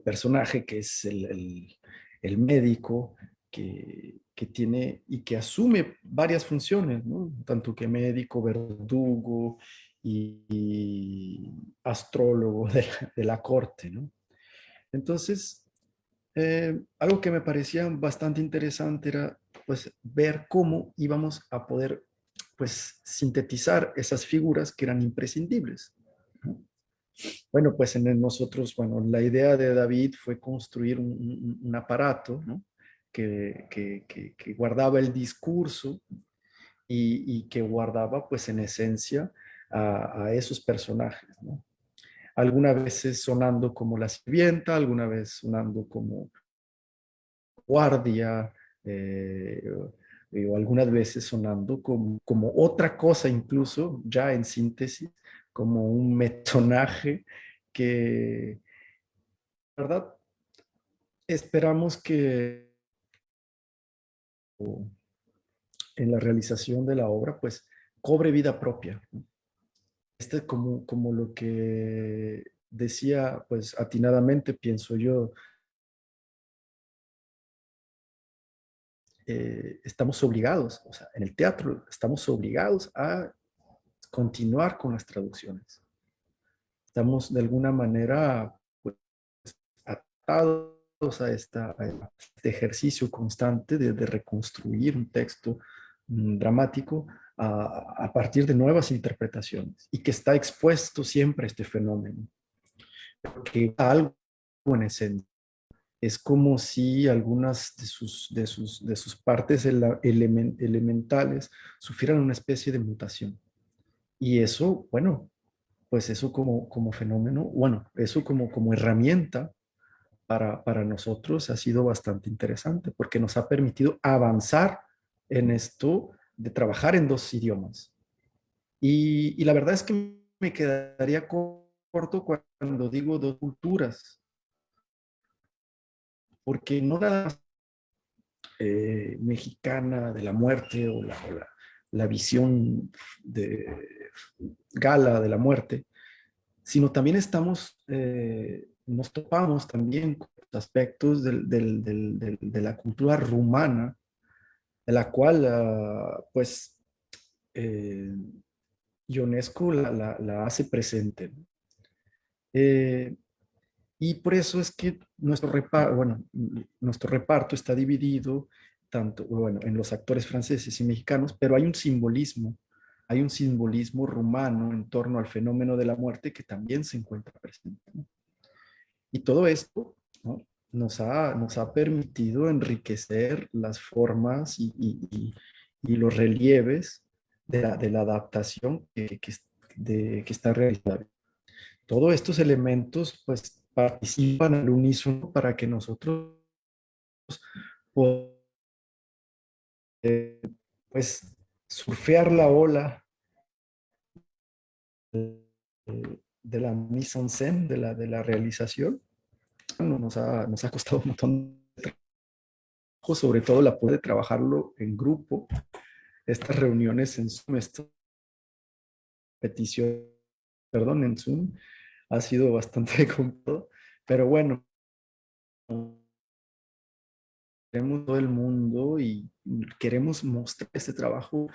Speaker 2: personaje que es el médico que tiene y que asume varias funciones, ¿no? Tanto que médico, verdugo y astrólogo de la corte, ¿no? Entonces, algo que me parecía bastante interesante era pues ver cómo íbamos a poder pues sintetizar esas figuras que eran imprescindibles, ¿no? Bueno, pues en nosotros, bueno, la idea de David fue construir un aparato, ¿no? Que guardaba el discurso y que guardaba pues en esencia a esos personajes, ¿no? Algunas veces sonando como la sirvienta, alguna vez sonando como guardia, o algunas veces sonando como otra cosa, incluso ya en síntesis, como un metonaje que, ¿verdad? Esperamos que en la realización de la obra, pues, cobre vida propia. Este es como lo que decía, pues, atinadamente, pienso yo, estamos obligados, o sea, en el teatro estamos obligados a continuar con las traducciones. Estamos de alguna manera pues, atados a este ejercicio constante de reconstruir un texto dramático a partir de nuevas interpretaciones y que está expuesto siempre a este fenómeno, que algo en esencia. Es como si algunas de sus partes elementales sufrieran una especie de mutación. Y eso, bueno, pues eso como fenómeno, bueno, eso como herramienta para nosotros ha sido bastante interesante porque nos ha permitido avanzar en esto de trabajar en dos idiomas. Y la verdad es que me quedaría corto cuando digo dos culturas, porque no nada más mexicana de la muerte la visión de gala de la muerte, sino también nos topamos también con aspectos de la cultura rumana, de la cual, pues, Ionesco la hace presente, ¿no? Y por eso es que nuestro reparto está dividido tanto, bueno, en los actores franceses y mexicanos, pero hay un simbolismo rumano en torno al fenómeno de la muerte que también se encuentra presente, ¿no? Y todo esto, ¿no?, nos ha permitido enriquecer las formas y los relieves de la adaptación que está realizada. Todos estos elementos pues participan al unísono para que nosotros podamos pues surfear la ola de la mise en scène, de la realización. Bueno, nos ha costado un montón de trabajo, sobre todo la poder trabajarlo en grupo, estas reuniones en Zoom, esta petición, perdón, en Zoom, ha sido bastante complicado, pero bueno, queremos todo el mundo y queremos mostrar este trabajo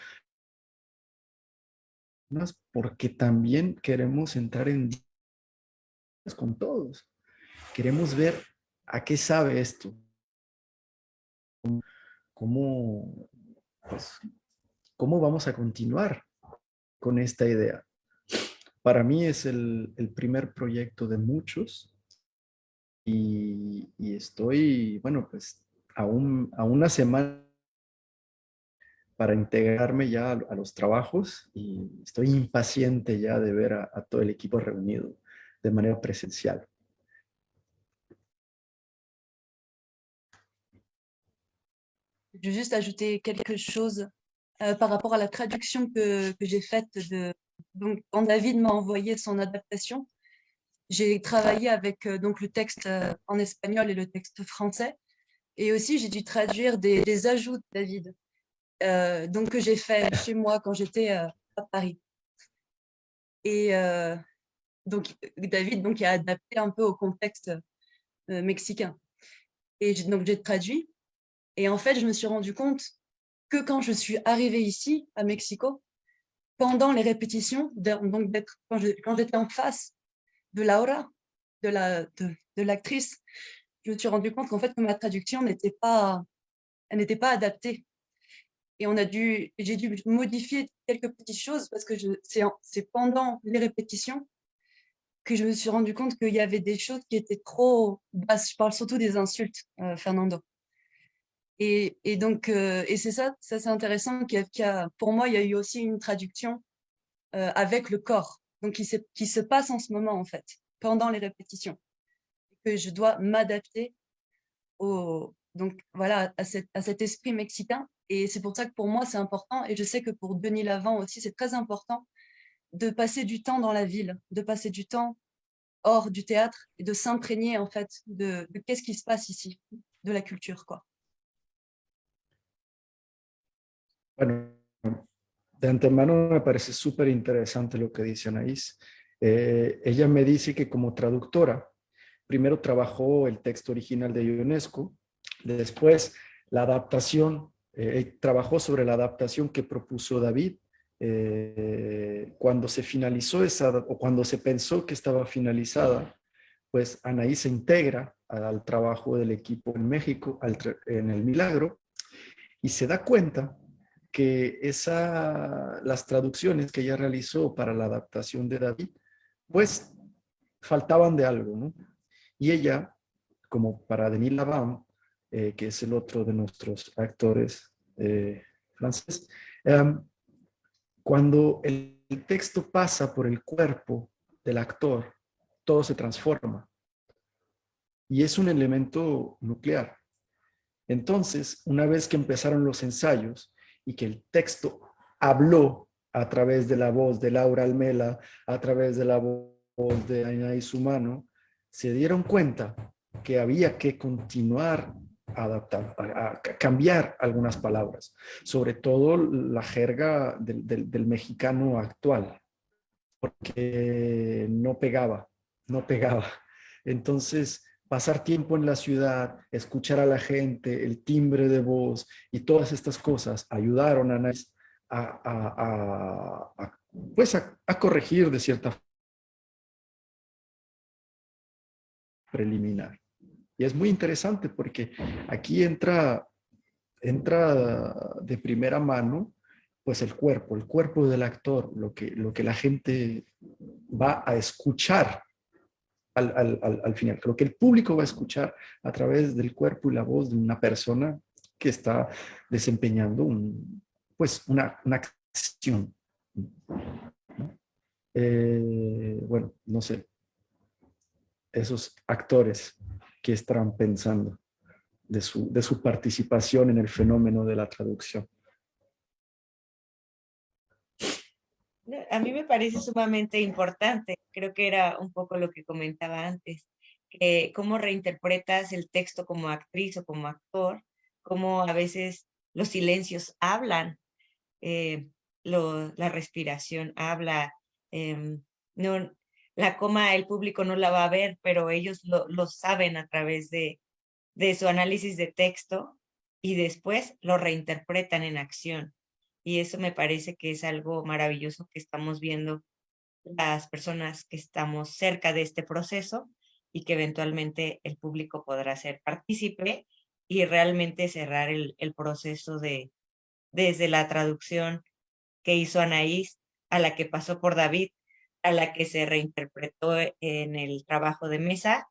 Speaker 2: porque también queremos entrar en diálogo con todos. Queremos ver a qué sabe esto, cómo, pues, cómo vamos a continuar con esta idea. Para mí es el primer proyecto de muchos y estoy, bueno, pues a una semana para integrarme ya a los trabajos y estoy impaciente ya de ver a todo el equipo reunido de manera presencial.
Speaker 5: Je veux juste ajouter quelque chose par rapport à la traduction que j'ai faite donc quand David m'a envoyé son adaptation. J'ai travaillé avec donc le texte en espagnol et le texte français. Et aussi, j'ai dû traduire des ajouts de David, donc que j'ai fait chez moi quand j'étais à Paris. Et donc, David donc, a adapté un peu au contexte mexicain. Et donc, j'ai traduit. Et en fait, je me suis rendu compte que quand je suis arrivée ici, à Mexico, pendant les répétitions, donc quand j'étais en face de Laura, de l'actrice, je me suis rendu compte qu'en fait, que ma traduction n'était pas adaptée. Et j'ai dû modifier quelques petites choses parce que c'est pendant les répétitions que je me suis rendu compte qu'il y avait des choses qui étaient trop basses. Je parle surtout des insultes, Fernando. Et donc, et c'est ça c'est intéressant pour moi, il y a eu aussi une traduction avec le corps, donc qui se passe en ce moment, en fait, pendant les répétitions. Que je dois m'adapter donc voilà, à cet esprit mexicain. Et c'est pour ça que pour moi, c'est important. Et je sais que pour Denis Lavant aussi, c'est très important de passer du temps dans la ville, de passer du temps hors du théâtre et de s'imprégner, en fait, de qu'est-ce qui se passe ici, de la culture, quoi.
Speaker 2: Bueno, de antemano me parece súper interesante lo que dice Anaís. Ella me dice que como traductora, primero trabajó el texto original de Ionesco, después la adaptación, trabajó sobre la adaptación que propuso David. Cuando se finalizó o cuando se pensó que estaba finalizada, pues Anaís se integra al trabajo del equipo en México, en El Milagro, y se da cuenta que las traducciones que ella realizó para la adaptación de David, pues faltaban de algo, ¿no? Y ella, como para Denis Lavant, que es el otro de nuestros actores franceses, cuando el texto pasa por el cuerpo del actor, todo se transforma. Y es un elemento nuclear. Entonces, una vez que empezaron los ensayos y que el texto habló a través de la voz de Laura Almela, a través de la voz de Anaís Humano, se dieron cuenta que había que continuar adaptando, a cambiar algunas palabras, sobre todo la jerga del mexicano actual, porque no pegaba, no pegaba. Entonces, pasar tiempo en la ciudad, escuchar a la gente, el timbre de voz y todas estas cosas ayudaron a Anaís pues a corregir de cierta forma preliminar. Y es muy interesante porque aquí entra de primera mano pues el cuerpo del actor, lo que la gente va a escuchar al final, lo que el público va a escuchar a través del cuerpo y la voz de una persona que está desempeñando pues una acción. Bueno, no sé, esos actores que estarán pensando de su participación en el fenómeno de la traducción.
Speaker 3: A mí me parece sumamente importante, creo que era un poco lo que comentaba antes, que cómo reinterpretas el texto como actriz o como actor, cómo a veces los silencios hablan, eh, la respiración habla, no, la coma el público no la va a ver, pero ellos lo saben a través de su análisis de texto y después lo reinterpretan en acción. Y eso me parece que es algo maravilloso que estamos viendo las personas que estamos cerca de este proceso y que eventualmente el público podrá ser partícipe y realmente cerrar el proceso desde la traducción que hizo Anaís, a la que pasó por David, a la que se reinterpretó en el trabajo de mesa,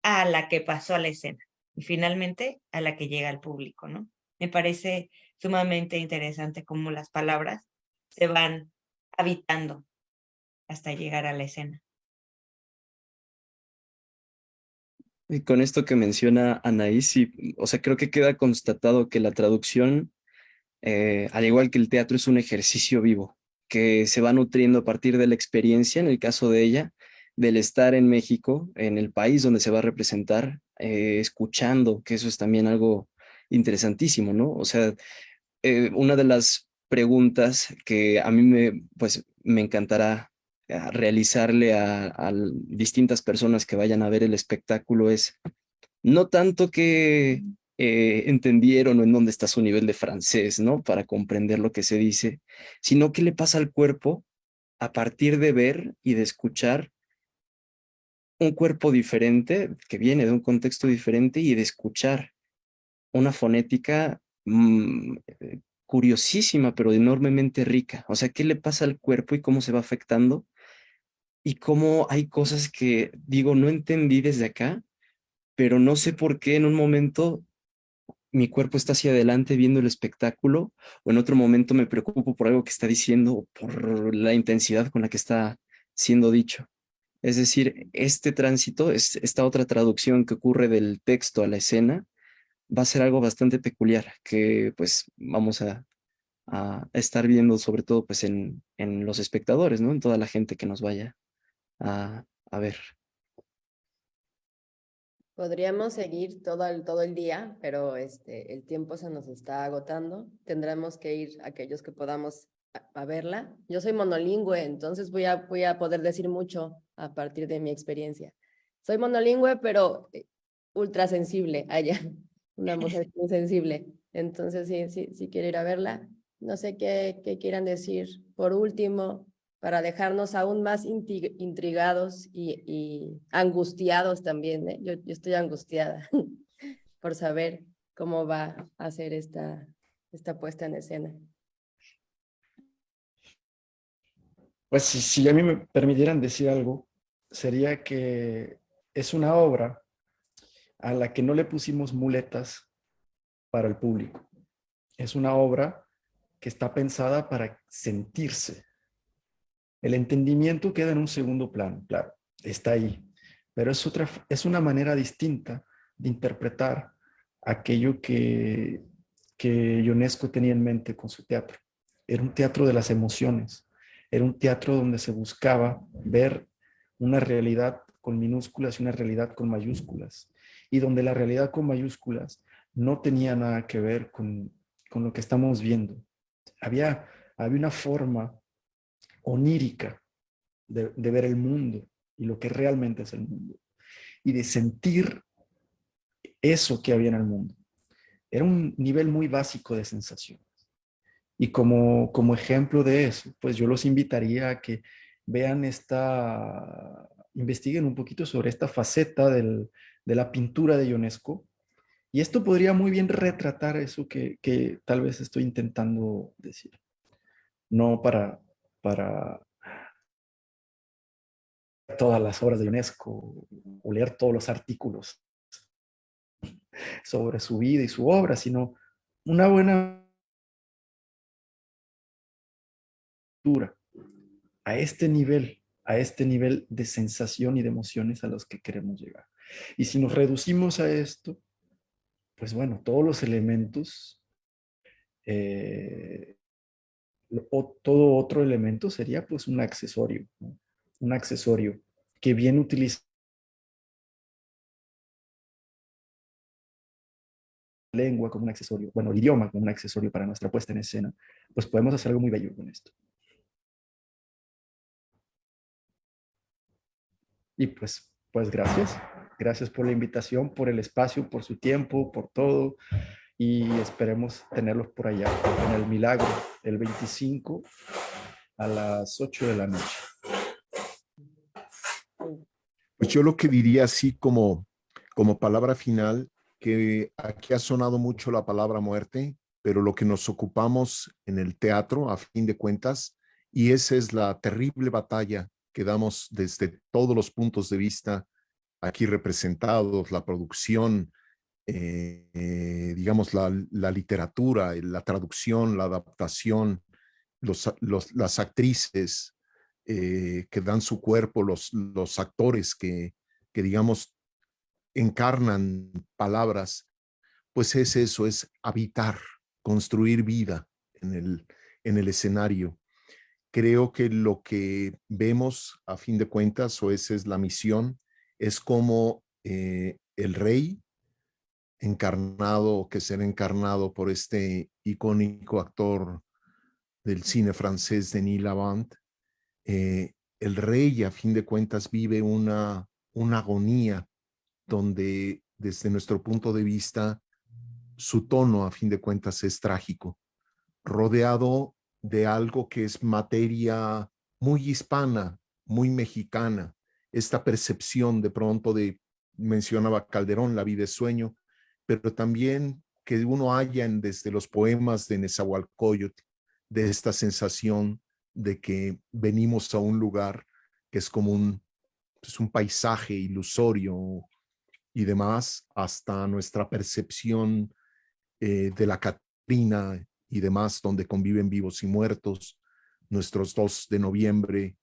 Speaker 3: a la que pasó a la escena y finalmente a la que llega al público, ¿no? Me parece sumamente interesante cómo las palabras se van habitando hasta llegar a la escena.
Speaker 6: Y con esto que menciona Anaís, sí, o sea, creo que queda constatado que la traducción, al igual que el teatro, es un ejercicio vivo, que se va nutriendo a partir de la experiencia, en el caso de ella, del estar en México, en el país donde se va a representar, escuchando, que eso es también algo interesantísimo, ¿no? O sea, una de las preguntas que a mí pues, me encantará realizarle a distintas personas que vayan a ver el espectáculo es no tanto que entendieron o en dónde está su nivel de francés, ¿no? Para comprender lo que se dice, sino qué le pasa al cuerpo a partir de ver y de escuchar un cuerpo diferente, que viene de un contexto diferente y de escuchar una fonética curiosísima, pero enormemente rica. O sea, ¿qué le pasa al cuerpo y cómo se va afectando? Y cómo hay cosas que, digo, no entendí desde acá, pero no sé por qué en un momento mi cuerpo está hacia adelante viendo el espectáculo, o en otro momento me preocupo por algo que está diciendo, o por la intensidad con la que está siendo dicho. Es decir, este tránsito, esta otra traducción que ocurre del texto a la escena, va a ser algo bastante peculiar que pues vamos a estar viendo sobre todo pues en los espectadores, ¿no? En toda la gente que nos vaya a ver.
Speaker 1: Podríamos seguir todo el día, pero el tiempo se nos está agotando. Tendremos que ir aquellos que podamos a verla. Yo soy monolingüe, entonces voy a poder decir mucho a partir de mi experiencia. Soy monolingüe, pero ultra sensible, allá, una mujer muy sensible. Entonces, sí quiero ir a verla. No sé qué quieran decir. Por último, para dejarnos aún más intrigados y angustiados también, ¿eh? Yo estoy angustiada por saber cómo va a ser esta puesta en escena.
Speaker 2: Pues si a mí me permitieran decir algo, sería que es una obra a la que no le pusimos muletas para el público. Es una obra que está pensada para sentirse. El entendimiento queda en un segundo plano, claro, está ahí, pero es una manera distinta de interpretar aquello que Ionesco tenía en mente con su teatro. Era un teatro de las emociones, era un teatro donde se buscaba ver una realidad con minúsculas y una realidad con mayúsculas, y donde la realidad con mayúsculas no tenía nada que ver con lo que estamos viendo. Había una forma onírica de ver el mundo y lo que realmente es el mundo, y de sentir eso que había en el mundo. Era un nivel muy básico de sensaciones. Y como ejemplo de eso, pues yo los invitaría a que vean investiguen un poquito sobre esta faceta de la pintura de Ionesco. Y esto podría muy bien retratar eso que tal vez estoy intentando decir. No para todas las obras de Ionesco o leer todos los artículos sobre su vida y su obra, sino una buena lectura a este nivel de sensación y de emociones a los que queremos llegar. Y si nos reducimos a esto, pues bueno, todos los elementos, eh, o todo otro elemento sería pues un accesorio, ¿no? Un accesorio que bien utilizado lengua como un accesorio, bueno, el idioma como un accesorio para nuestra puesta en escena, pues podemos hacer algo muy bello con esto. Y pues gracias. Gracias por la invitación, por el espacio, por su tiempo, por todo. Y esperemos tenerlos por allá en el Milagro, el 25 a las 8 de la noche.
Speaker 4: Pues yo lo que diría así como palabra final, que aquí ha sonado mucho la palabra muerte, pero lo que nos ocupamos en el teatro, a fin de cuentas, y esa es la terrible batalla que damos desde todos los puntos de vista aquí representados, la producción, digamos, la literatura, la traducción, la adaptación, las actrices que dan su cuerpo, los actores que, digamos, encarnan palabras, pues es eso, es habitar, construir vida en el escenario. Creo que lo que vemos, a fin de cuentas, o esa es la misión, es como el rey encarnado, que será encarnado por este icónico actor del cine francés, Denis Lavant, el rey, a fin de cuentas, vive una agonía donde, desde nuestro punto de vista, su tono, a fin de cuentas, es trágico, rodeado de algo que es materia muy hispana, muy mexicana, esta percepción de pronto mencionaba Calderón, la vida es sueño, pero también que uno haya desde los poemas de Nezahualcóyotl, de esta sensación de que venimos a un lugar que es como un paisaje ilusorio y demás, hasta nuestra percepción de la Catrina y demás, donde conviven vivos y muertos, nuestros 2 de noviembre,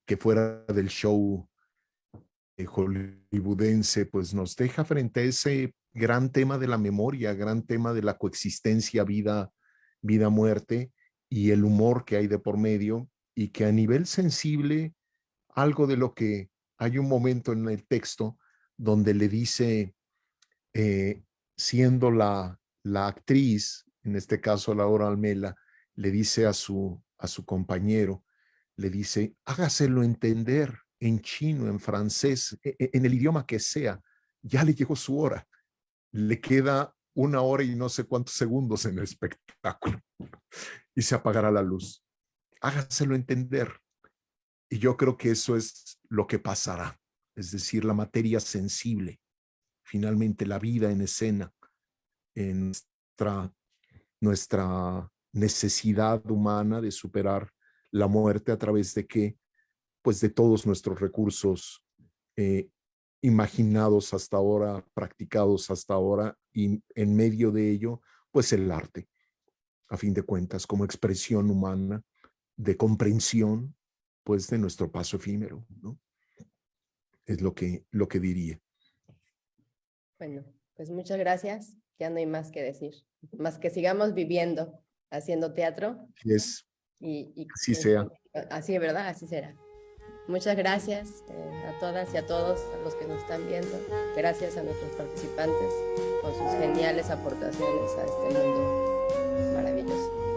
Speaker 4: que fuera del show hollywoodense, pues nos deja frente a ese gran tema de la memoria, gran tema de la coexistencia vida-muerte y el humor que hay de por medio, y que a nivel sensible, algo de lo que hay un momento en el texto donde le dice, siendo la actriz, en este caso Laura Almela, le dice a su compañero, le dice, hágaselo entender en chino, en francés, en el idioma que sea, ya le llegó su hora, le queda 1 hora y no sé cuántos segundos en el espectáculo y se apagará la luz. Hágaselo entender. Y yo creo que eso es lo que pasará, es decir, la materia sensible, finalmente la vida en escena, en nuestra necesidad humana de superar la muerte a través de qué, pues de todos nuestros recursos imaginados hasta ahora, practicados hasta ahora, y en medio de ello, pues el arte, a fin de cuentas, como expresión humana de comprensión, después de nuestro paso efímero, ¿no? Es lo que diría.
Speaker 1: Bueno, pues muchas gracias. Ya no hay más que decir, más que sigamos viviendo, haciendo teatro.
Speaker 4: Así sea.
Speaker 1: Así, ¿verdad? Así será. Muchas gracias a todas y a todos a los que nos están viendo. Gracias a nuestros participantes por sus geniales aportaciones a este mundo maravilloso.